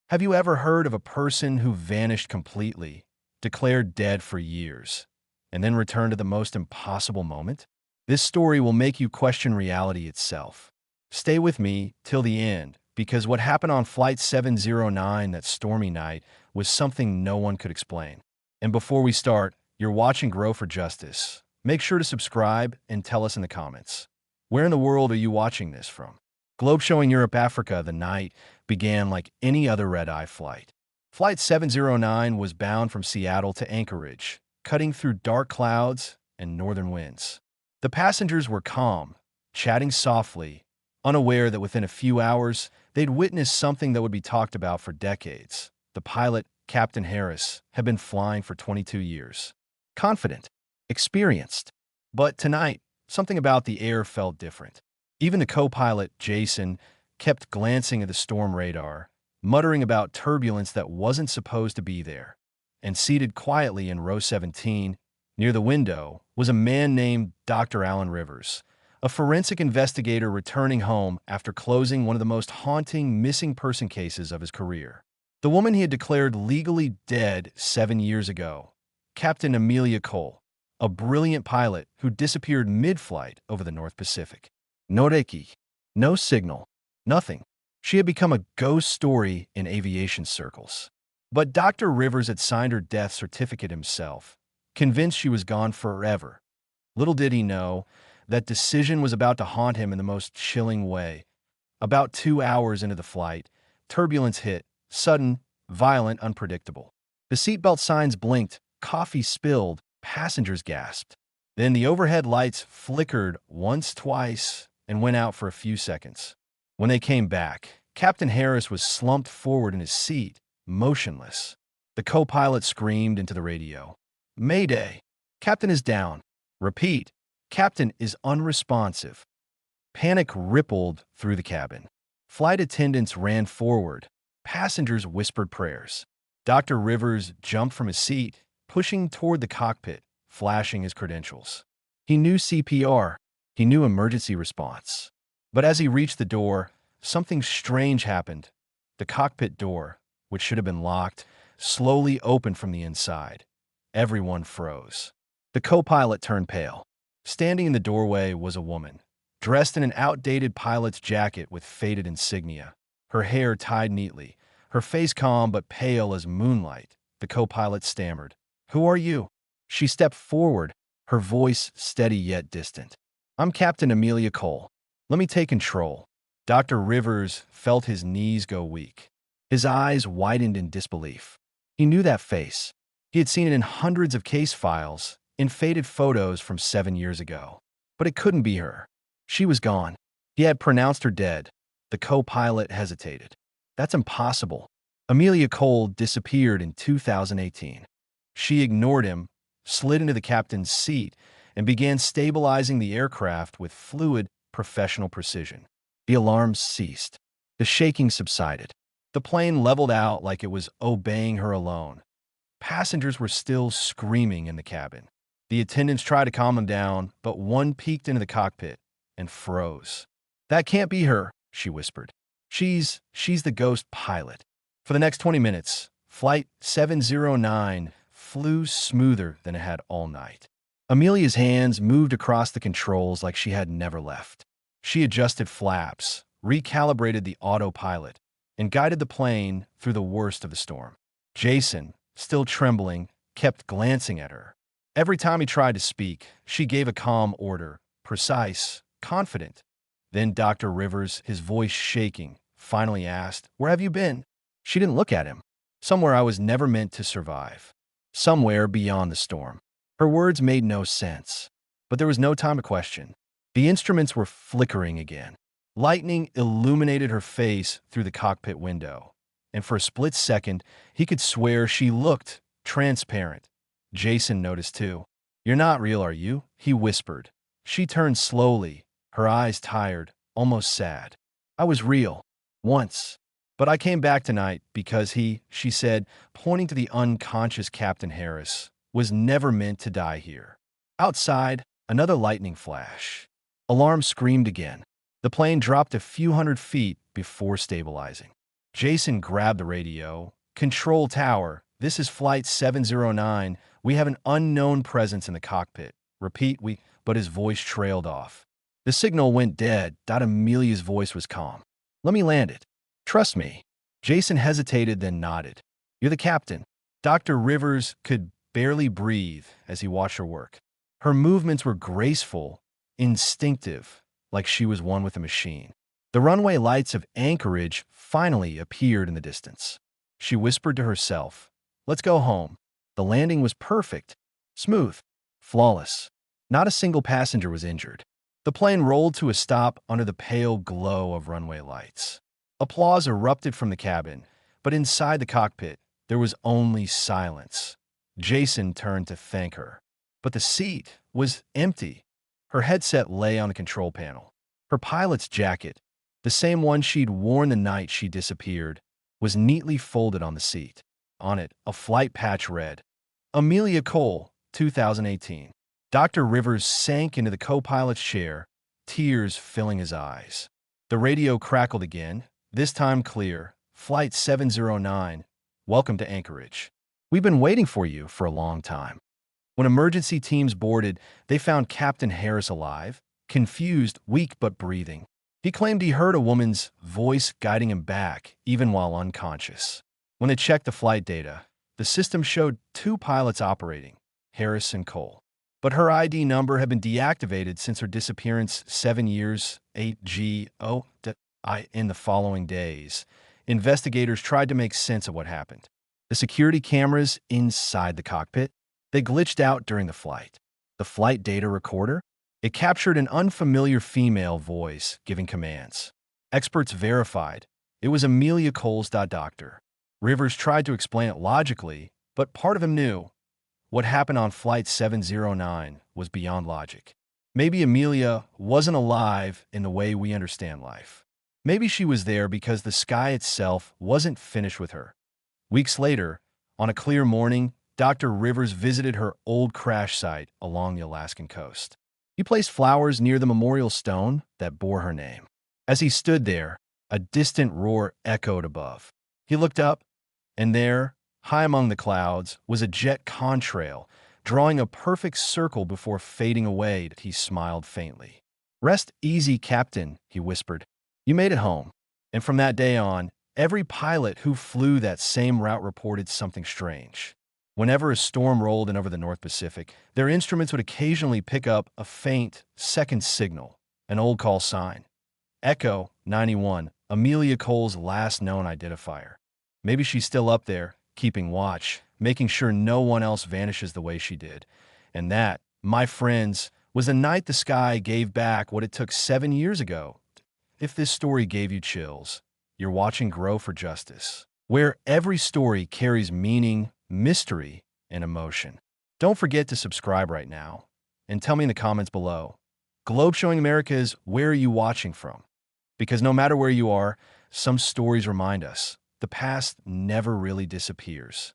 Have you ever heard of a person who vanished completely, declared dead for years, and then returned at the most impossible moment? This story will make you question reality itself. Stay with me till the end, because what happened on Flight 709 that stormy night was something no one could explain. And before we start, you're watching Grow for Justice. Make sure to subscribe and tell us in the comments. Where in the world are you watching this from? Globe showing Europe, Africa, the night began like any other red-eye flight. Flight 709 was bound from Seattle to Anchorage, cutting through dark clouds and northern winds. The passengers were calm, chatting softly, unaware that within a few hours, they'd witnessed something that would be talked about for decades. The pilot, Captain Harris, had been flying for 22 years. Confident, experienced. But tonight, something about the air felt different. Even the co-pilot, Jason, kept glancing at the storm radar, muttering about turbulence that wasn't supposed to be there. And seated quietly in row 17, near the window, was a man named Dr. Alan Rivers, a forensic investigator returning home after closing one of the most haunting missing person cases of his career. The woman he had declared legally dead 7 years ago, Captain Amelia Cole, a brilliant pilot who disappeared mid-flight over the North Pacific. No reiki, no signal, nothing. She had become a ghost story in aviation circles. But Dr. Rivers had signed her death certificate himself, convinced she was gone forever. Little did he know, that decision was about to haunt him in the most chilling way. About 2 hours into the flight, turbulence hit, sudden, violent, unpredictable. The seatbelt signs blinked, coffee spilled, passengers gasped. Then the overhead lights flickered once, twice, and went out for a few seconds. When they came back, Captain Harris was slumped forward in his seat, motionless. The co-pilot screamed into the radio. "Mayday! Captain is down. Repeat, Captain is unresponsive." Panic rippled through the cabin. Flight attendants ran forward. Passengers whispered prayers. Dr. Rivers jumped from his seat, pushing toward the cockpit, flashing his credentials. He knew CPR. He knew emergency response. But as he reached the door, something strange happened. The cockpit door, which should have been locked, slowly opened from the inside. Everyone froze. The co-pilot turned pale. Standing in the doorway was a woman, dressed in an outdated pilot's jacket with faded insignia, her hair tied neatly, her face calm but pale as moonlight. The co-pilot stammered, "Who are you?" She stepped forward, her voice steady yet distant. "I'm Captain Amelia Cole. Let me take control." Dr. Rivers felt his knees go weak. His eyes widened in disbelief. He knew that face. He had seen it in hundreds of case files, in faded photos from 7 years ago. But it couldn't be her. She was gone. He had pronounced her dead. The co-pilot hesitated. "That's impossible. Amelia Cole disappeared in 2018. She ignored him, slid into the captain's seat, and began stabilizing the aircraft with fluid, professional precision. The alarms ceased. The shaking subsided. The plane leveled out like it was obeying her alone. Passengers were still screaming in the cabin. The attendants tried to calm them down, but one peeked into the cockpit and froze. "That can't be her," she whispered. She's the ghost pilot." For the next 20 minutes, Flight 709 flew smoother than it had all night. Amelia's hands moved across the controls like she had never left. She adjusted flaps, recalibrated the autopilot, and guided the plane through the worst of the storm. Jason, still trembling, kept glancing at her. Every time he tried to speak, she gave a calm order, precise, confident. Then Dr. Rivers, his voice shaking, finally asked, "Where have you been?" She didn't look at him. "Somewhere I was never meant to survive. Somewhere beyond the storm." Her words made no sense, but there was no time to question. The instruments were flickering again. Lightning illuminated her face through the cockpit window, and for a split second, he could swear she looked transparent. Jason noticed too. "You're not real, are you?" he whispered. She turned slowly, her eyes tired, almost sad. "I was real. Once. But I came back tonight because she said, pointing to the unconscious Captain Harris, was never meant to die here." Outside, another lightning flash. Alarm screamed again. The plane dropped a few hundred feet before stabilizing. Jason grabbed the radio. Control tower, this is Flight 709. We have an unknown presence in the cockpit. Repeat, we, but his voice trailed off. The signal went dead. Amelia's voice was calm. Let me land it. Trust me. Jason hesitated, then nodded. You're the captain. Dr. Rivers could barely breathe as he watched her work. Her movements were graceful, instinctive, like she was one with a machine. The runway lights of Anchorage finally appeared in the distance. She whispered to herself, "Let's go home." The landing was perfect, smooth, flawless. Not a single passenger was injured. The plane rolled to a stop under the pale glow of runway lights. Applause erupted from the cabin, but inside the cockpit, there was only silence. Jason turned to thank her. But the seat was empty. Her headset lay on the control panel. Her pilot's jacket, the same one she'd worn the night she disappeared, was neatly folded on the seat. On it, a flight patch read, Amelia Cole, 2018. Dr. Rivers sank into the co-pilot's chair, tears filling his eyes. The radio crackled again, this time clear. Flight 709, welcome to Anchorage. We've been waiting for you for a long time. When emergency teams boarded, they found Captain Harris alive, confused, weak but breathing. He claimed he heard a woman's voice guiding him back, even while unconscious. When they checked the flight data, the system showed 2 pilots operating, Harris and Cole. But her ID number had been deactivated since her disappearance 7 years, 8GO in the following days. Investigators tried to make sense of what happened. The security cameras inside the cockpit, they glitched out during the flight. The flight data recorder, it captured an unfamiliar female voice giving commands. Experts verified it was Amelia Cole's doctor. Rivers tried to explain it logically, but part of him knew what happened on Flight 709 was beyond logic. Maybe Amelia wasn't alive in the way we understand life. Maybe she was there because the sky itself wasn't finished with her. Weeks later, on a clear morning, Dr. Rivers visited her old crash site along the Alaskan coast. He placed flowers near the memorial stone that bore her name. As he stood there, a distant roar echoed above. He looked up, and there, high among the clouds, was a jet contrail, drawing a perfect circle before fading away. He smiled faintly. "Rest easy, Captain," he whispered. "You made it home." And from that day on, every pilot who flew that same route reported something strange. Whenever a storm rolled in over the North Pacific, their instruments would occasionally pick up a faint second signal, an old call sign. Echo 91, Amelia Cole's last known identifier. Maybe she's still up there, keeping watch, making sure no one else vanishes the way she did. And that, my friends, was the night the sky gave back what it took 7 years ago. If this story gave you chills, you're watching Grow for Justice, where every story carries meaning, mystery, and emotion. Don't forget to subscribe right now, and tell me in the comments below. Globe Showing America is where are you watching from? Because no matter where you are, some stories remind us the past never really disappears.